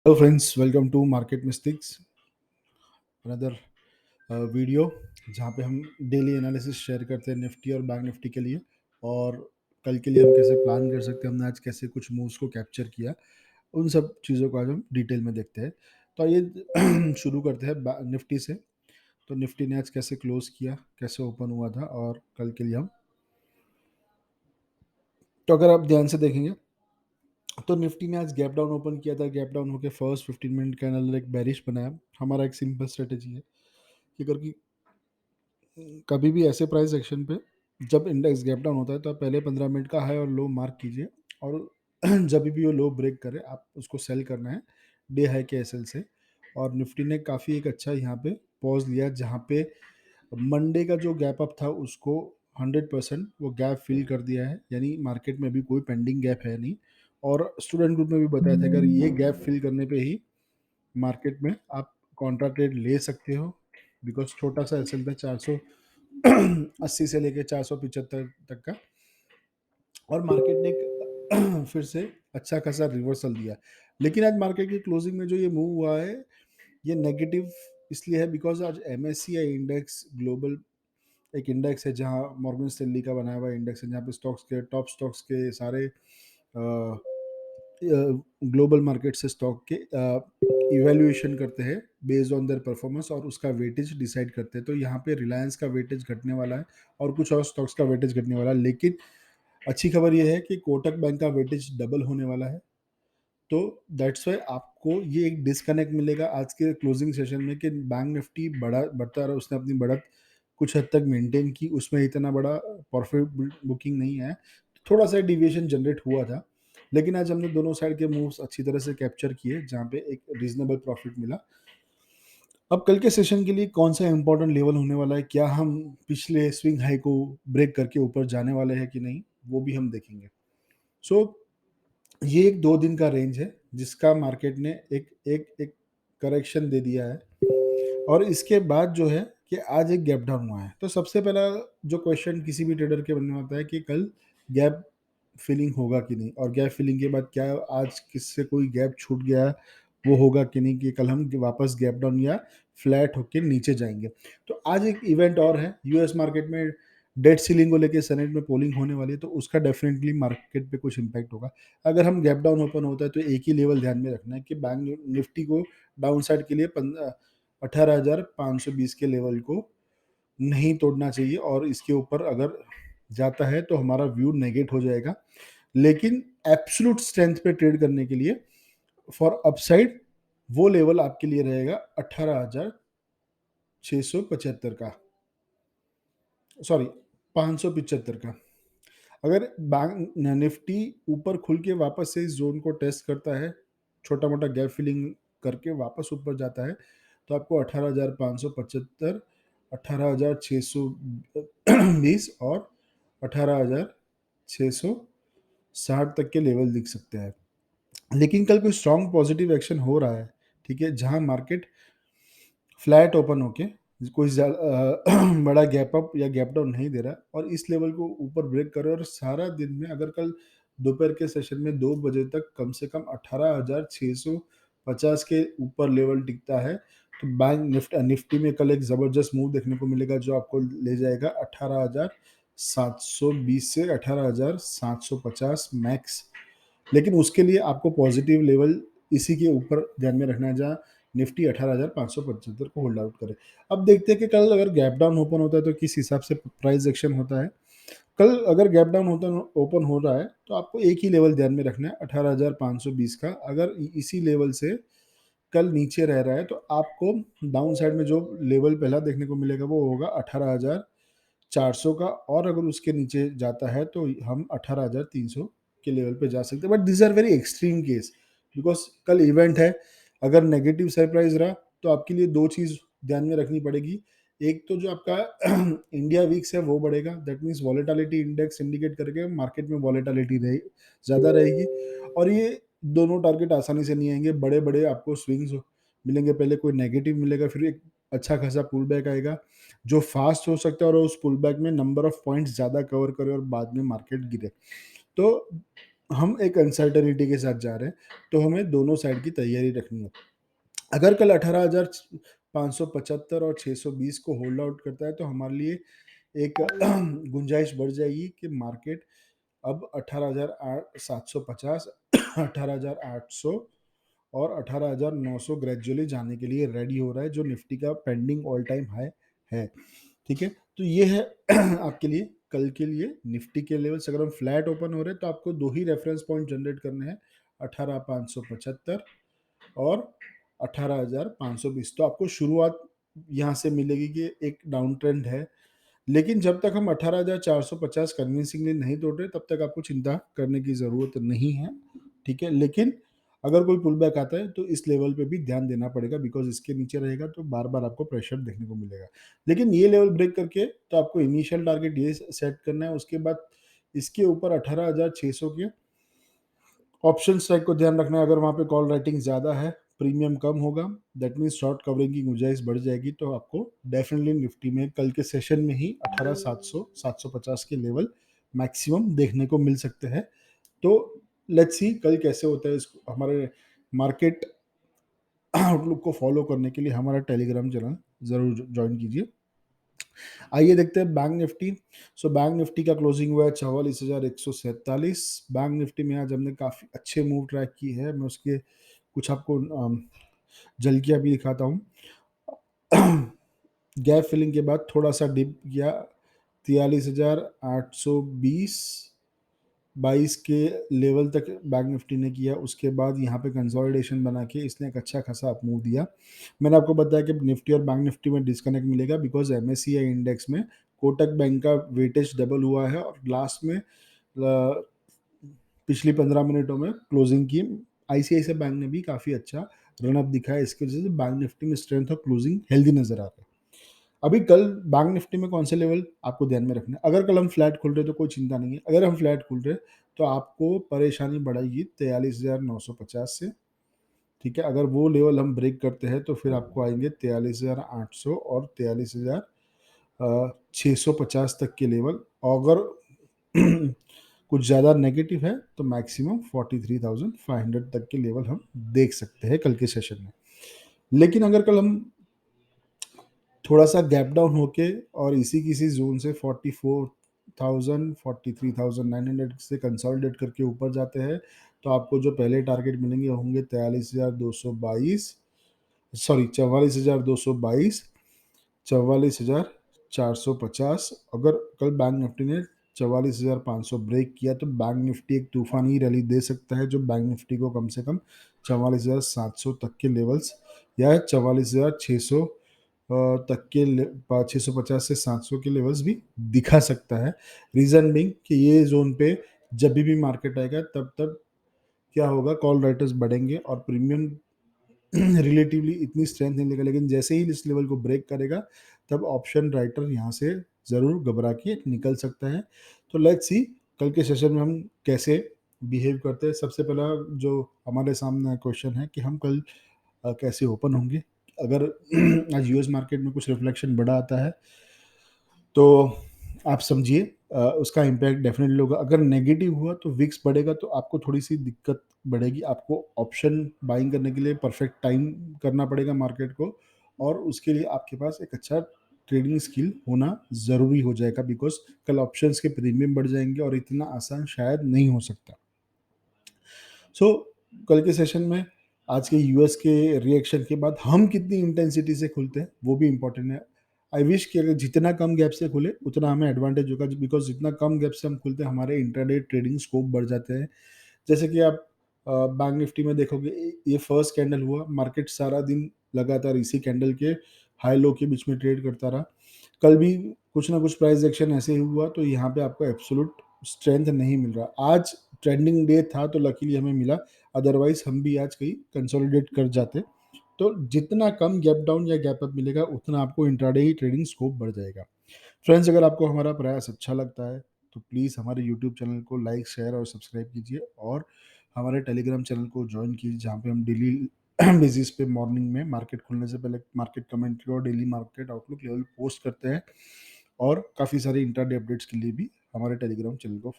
Hello friends, welcome to Market Mystics, another video जहाँ पे हम डेली एनालिसिस शेयर करते हैं निफ्टी और बैंक निफ्टी के लिए। और कल के लिए हम कैसे प्लान कर सकते हैं, हमने आज कैसे कुछ मूव्स को कैप्चर किया, उन सब चीज़ों को आज हम डिटेल में देखते हैं। तो आइए शुरू करते हैं निफ्टी से। तो निफ्टी ने आज कैसे क्लोज किया, कैसे ओपन हुआ था, और कल के लिए हम, तो अगर आप ध्यान से देखेंगे तो निफ्टी ने आज गैप डाउन ओपन किया था। गैप डाउन होकर फर्स्ट 15 मिनट के अंदर एक बेरिश बनाया। हमारा एक सिंपल स्ट्रेटेजी है कि अगर कि कभी भी ऐसे प्राइस एक्शन पे जब इंडेक्स गैप डाउन होता है तो आप पहले 15 मिनट का हाई और लो मार्क कीजिए, और जब भी वो लो ब्रेक करे आप उसको सेल करना है डे हाई के एसएल से। और निफ्टी ने काफ़ी एक अच्छा यहाँ पे पॉज लिया, जहाँ पे मंडे का जो गैप अप था उसको 100% वो गैप फिल कर दिया है, यानी मार्केट में भी कोई पेंडिंग गैप है नहीं। और स्टूडेंट ग्रुप में भी बताया था, अगर ये गैप फिल करने पे ही मार्केट में आप कॉन्ट्रा ट्रेड ले सकते हो, बिकॉज छोटा सा एसएल था 480 से लेके 475 तक का। और मार्केट ने एक फिर से अच्छा खासा रिवर्सल दिया। लेकिन आज मार्केट की क्लोजिंग में जो ये मूव हुआ है ये नेगेटिव इसलिए है बिकॉज आज एमएससीआई इंडेक्स ग्लोबल एक इंडेक्स है, जहां मॉर्गन स्टैनली का बनाया हुआ इंडेक्स है, जहाँ पे स्टॉक्स के टॉप स्टॉक्स के सारे ग्लोबल मार्केट से स्टॉक के इवेल्युएशन करते हैं बेस्ड ऑन देयर परफॉर्मेंस, और उसका वेटेज डिसाइड करते हैं। तो यहाँ पे रिलायंस का वेटेज घटने वाला है और कुछ और स्टॉक्स का वेटेज घटने वाला है। लेकिन अच्छी खबर यह है कि कोटक बैंक का वेटेज डबल होने वाला है। तो दैट्स वाई आपको ये एक डिस्कनेक्ट मिलेगा आज के क्लोजिंग सेशन में कि बैंक निफ्टी बढ़ता रहा, उसने अपनी बढ़त कुछ हद तक मेंटेन की, उसमें इतना बड़ा प्रॉफिट बुकिंग नहीं है, थोड़ा सा डिविएशन जनरेट हुआ था। लेकिन आज हमने दोनों साइड के मूव्स अच्छी तरह से कैप्चर किए, जहाँ पे एक रीजनेबल प्रॉफिट मिला। अब कल के सेशन के लिए कौन सा इंपॉर्टेंट लेवल होने वाला है, क्या हम पिछले स्विंग हाई को ब्रेक करके ऊपर जाने वाले हैं कि नहीं, वो भी हम देखेंगे। सो ये एक 2 दिन का रेंज है जिसका मार्केट ने एक एक एक करेक्शन दे दिया है। और इसके बाद जो है कि आज एक गैप डाउन हुआ है। तो सबसे पहला जो क्वेश्चन किसी भी ट्रेडर के मन में आता है कि कल गैप फिलिंग होगा कि नहीं, और गैप फिलिंग के बाद क्या आज किससे कोई गैप छूट गया, वो होगा कि नहीं, कि कल हम वापस गैप डाउन या फ्लैट होकर नीचे जाएंगे। तो आज एक इवेंट और है, यूएस मार्केट में डेट सीलिंग को लेकर सेनेट में पोलिंग होने वाली है, तो उसका डेफिनेटली मार्केट पे कुछ इम्पैक्ट होगा। अगर हम गैप डाउन ओपन होता है तो एक ही लेवल ध्यान में रखना है कि बैंक निफ्टी को डाउन साइड के लिए 18,520 के लेवल को नहीं तोड़ना चाहिए, और इसके ऊपर अगर जाता है तो हमारा व्यू नेगेट हो जाएगा। लेकिन एब्सोल्यूट स्ट्रेंथ पे ट्रेड करने के लिए फॉर अपसाइड वो लेवल आपके लिए रहेगा 18,675 का, सॉरी 575 का। अगर बैंक निफ्टी ऊपर खुल के वापस से इस जोन को टेस्ट करता है, छोटा मोटा गैप फिलिंग करके वापस ऊपर जाता है, तो आपको 18,575, 18,620 और 18,660 तक के लेवल दिख सकते हैं। लेकिन कल कोई स्ट्रॉन्ग पॉजिटिव एक्शन हो रहा है, ठीक है, जहां मार्केट फ्लैट ओपन होके कोई बड़ा गैप अप या गैप डाउन नहीं दे रहा है, और इस लेवल को ऊपर ब्रेक करे, और सारा दिन में अगर कल दोपहर के सेशन में 2 बजे तक कम से कम 18,650 के ऊपर लेवल टिकता है, तो बैंक निफ्टी में कल एक ज़बरदस्त मूव देखने को मिलेगा, जो आपको ले जाएगा 18,720 से 18,750 मैक्स। लेकिन उसके लिए आपको पॉजिटिव लेवल इसी के ऊपर ध्यान में रखना है, जहाँ निफ्टी 18,575 को होल्ड आउट करे। अब देखते हैं कि कल अगर गैप डाउन ओपन होता है तो किस हिसाब से प्राइस एक्शन होता है। कल अगर गैप डाउन होता ओपन हो रहा है तो आपको एक ही लेवल ध्यान में रखना है 18,520 का। अगर इसी लेवल से कल नीचे रह रहा है तो आपको डाउन साइड में जो लेवल पहला देखने को मिलेगा वो होगा 18,400 का, और अगर उसके नीचे जाता है तो हम 18,300 के लेवल पे जा सकते हैं। But this are very extreme case, because कल इवेंट है। अगर नेगेटिव सरप्राइज रहा तो आपके लिए दो चीज़ ध्यान में रखनी पड़ेगी। एक तो जो आपका इंडिया वीक्स है वो बढ़ेगा, that means volatility index indicate करके मार्केट में वॉलेटिलिटी ज़्यादा रहेगी। और ये दोनों टारगेट आसानी से नहीं आएंगे, बड़े बड़े आपको स्विंग्स मिलेंगे, पहले कोई नेगेटिव मिलेगा, फिर एक अच्छा खासा पुल बैक आएगा जो फास्ट हो सकता है, और उस पुल बैक में नंबर ऑफ पॉइंट्स ज़्यादा कवर करे और बाद में मार्केट गिरे। तो हम एक अनसर्टेनिटी के साथ जा रहे हैं, तो हमें दोनों साइड की तैयारी रखनी है। अगर कल 18,575 और 620 को होल्ड आउट करता है तो हमारे लिए एक गुंजाइश बढ़ जाएगी कि मार्केट अब 18,750, 18,800 और 18,900 ग्रेजुअली जाने के लिए रेडी हो रहा है, जो निफ्टी का पेंडिंग ऑल टाइम हाई है। ठीक है, तो ये है आपके लिए कल के लिए निफ्टी के लेवल्स। अगर हम फ्लैट ओपन हो रहे हैं तो आपको दो ही रेफरेंस पॉइंट जनरेट करने हैं, 18,575 और 18,520। तो आपको शुरुआत यहाँ से मिलेगी कि एक डाउन ट्रेंड है, लेकिन जब तक हम 18,450 कन्विंसिंगली नहीं तोड़ रहे तब तक आपको चिंता करने की ज़रूरत नहीं है। ठीक है, लेकिन अगर कोई पुल बैक आता है तो इस लेवल पे भी ध्यान देना पड़ेगा, बिकॉज इसके नीचे रहेगा तो बार बार आपको प्रेशर देखने को मिलेगा। लेकिन ये लेवल ब्रेक करके तो आपको इनिशियल टारगेट ये सेट करना है, उसके बाद इसके ऊपर 18,600 के ऑप्शन स्ट्राइक को ध्यान रखना है। अगर वहाँ पे कॉल राइटिंग ज़्यादा है, प्रीमियम कम होगा, दैट मीन्स शॉर्ट कवरिंग की गुंजाइश बढ़ जाएगी, तो आपको डेफिनेटली निफ्टी में कल के सेशन में ही 18,700 750 के लेवल मैक्सिमम देखने को मिल सकते हैं। तो लेट्स सी कल कैसे होता है। इसको हमारे मार्केट आउटलुक को फॉलो करने के लिए हमारा टेलीग्राम चैनल ज़रूर ज्वाइन कीजिए। आइए देखते हैं bank Nifty. So bank Nifty का क्लोजिंग हुआ है 44,147। बैंक निफ्टी में आज हमने काफ़ी अच्छे मूव ट्रैक की है, मैं उसके कुछ आपको झलकियाँ भी दिखाता हूँ। गैप फिलिंग के बाद थोड़ा सा डिप किया, 43,820 22 के लेवल तक बैंक निफ्टी ने किया। उसके बाद यहाँ पे कंसोलिडेशन बना के इसने एक अच्छा खासा अप मूव दिया। मैंने आपको बताया कि निफ्टी और बैंक निफ्टी में डिस्कनेक्ट मिलेगा, बिकॉज एमएससीआई इंडेक्स में कोटक बैंक का वेटेज डबल हुआ है और लास्ट में पिछली 15 मिनटों में क्लोजिंग की आईसीआईसीआई बैंक ने भी काफ़ी अच्छा रनअप दिखाया। इसकी वजह से बैंक निफ्टी में स्ट्रेंथ और क्लोजिंग हेल्दी नजर आ रहा है। अभी कल बैंक निफ्टी में कौन से लेवल आपको ध्यान में रखना है। अगर कल हम फ्लैट खुल रहे तो कोई चिंता नहीं है, अगर हम फ्लैट खुल रहे तो आपको परेशानी बढ़ेगी 43,950 से। ठीक है, अगर वो लेवल हम ब्रेक करते हैं तो फिर आपको आएंगे 43,800 और 43,650 तक के लेवल। अगर कुछ ज़्यादा नेगेटिव है तो मैक्सिमम 43,500 तक के लेवल हम देख सकते हैं कल के सेशन में। लेकिन अगर कल हम थोड़ा सा गैप डाउन होके और इसी किसी जोन से 44,000 43,900 से कंसोलिडेट करके ऊपर जाते हैं तो आपको जो पहले टारगेट मिलेंगे होंगे 43,222, सॉरी 44,222, 44,450। अगर कल बैंक निफ्टी ने 44,500 ब्रेक किया तो बैंक निफ्टी एक तूफानी रैली दे सकता है, जो बैंक निफ्टी को कम से कम 44,700 तक के लेवल्स या 44,600 तक के 650 से 700 के लेवल्स भी दिखा सकता है। रीज़न बिंग कि ये जोन पे जब भी मार्केट आएगा तब तब क्या होगा, कॉल राइटर्स बढ़ेंगे और प्रीमियम रिलेटिवली इतनी स्ट्रेंथ नहीं लेगा, लेकिन जैसे ही इस लेवल को ब्रेक करेगा तब ऑप्शन राइटर यहाँ से ज़रूर घबरा के निकल सकता है। तो लेट्स सी कल के सेशन में हम कैसे बिहेव करते हैं। सबसे पहला जो हमारे सामने क्वेश्चन है कि हम कल कैसे ओपन होंगे। अगर आज यूएस मार्केट में कुछ रिफ्लेक्शन बड़ा आता है तो आप समझिए उसका इम्पैक्ट डेफिनेटली होगा। अगर नेगेटिव हुआ तो विक्स बढ़ेगा तो आपको थोड़ी सी दिक्कत बढ़ेगी। आपको ऑप्शन बाइंग करने के लिए परफेक्ट टाइम करना पड़ेगा मार्केट को, और उसके लिए आपके पास एक अच्छा ट्रेडिंग स्किल होना ज़रूरी हो जाएगा, बिकॉज कल ऑप्शंस के प्रीमियम बढ़ जाएंगे और इतना आसान शायद नहीं हो सकता। सो कल के सेशन में आज के यूएस के रिएक्शन के बाद हम कितनी इंटेंसिटी से खुलते हैं वो भी इंपॉर्टेंट है। आई विश कि अगर जितना कम गैप से खुले उतना हमें एडवांटेज होगा, बिकॉज जितना कम गैप से हम खुलते हैं हमारे इंटरडे ट्रेडिंग स्कोप बढ़ जाते हैं। जैसे कि आप बैंक निफ्टी में देखोगे, ये फर्स्ट कैंडल हुआ, मार्केट सारा दिन लगातार इसी कैंडल के हाई लो के बीच में ट्रेड करता रहा। कल भी कुछ ना कुछ प्राइस एक्शन ऐसे ही हुआ, तो यहाँ पे आपको एब्सोल्यूट स्ट्रेंथ नहीं मिल रहा। आज ट्रेंडिंग डे था तो लकीली हमें मिला, अदरवाइज हम भी आज कहीं कंसोलिडेट कर जाते। तो जितना कम गैप डाउन या गैप अप मिलेगा उतना आपको इंट्राडे ही ट्रेडिंग स्कोप बढ़ जाएगा। फ्रेंड्स, अगर आपको हमारा प्रयास अच्छा लगता है तो प्लीज़ हमारे यूट्यूब चैनल को लाइक शेयर और सब्सक्राइब कीजिए, और हमारे टेलीग्राम चैनल को ज्वाइन कीजिए, जहाँ पे हम डेली बेसिस पे मॉर्निंग में मार्केट खुलने से पहले मार्केट कमेंट्री और daily market outlook level post करते हैं। और काफ़ी सारे इंट्राडे अपडेट्स के लिए भी हमारे टेलीग्राम चैनल को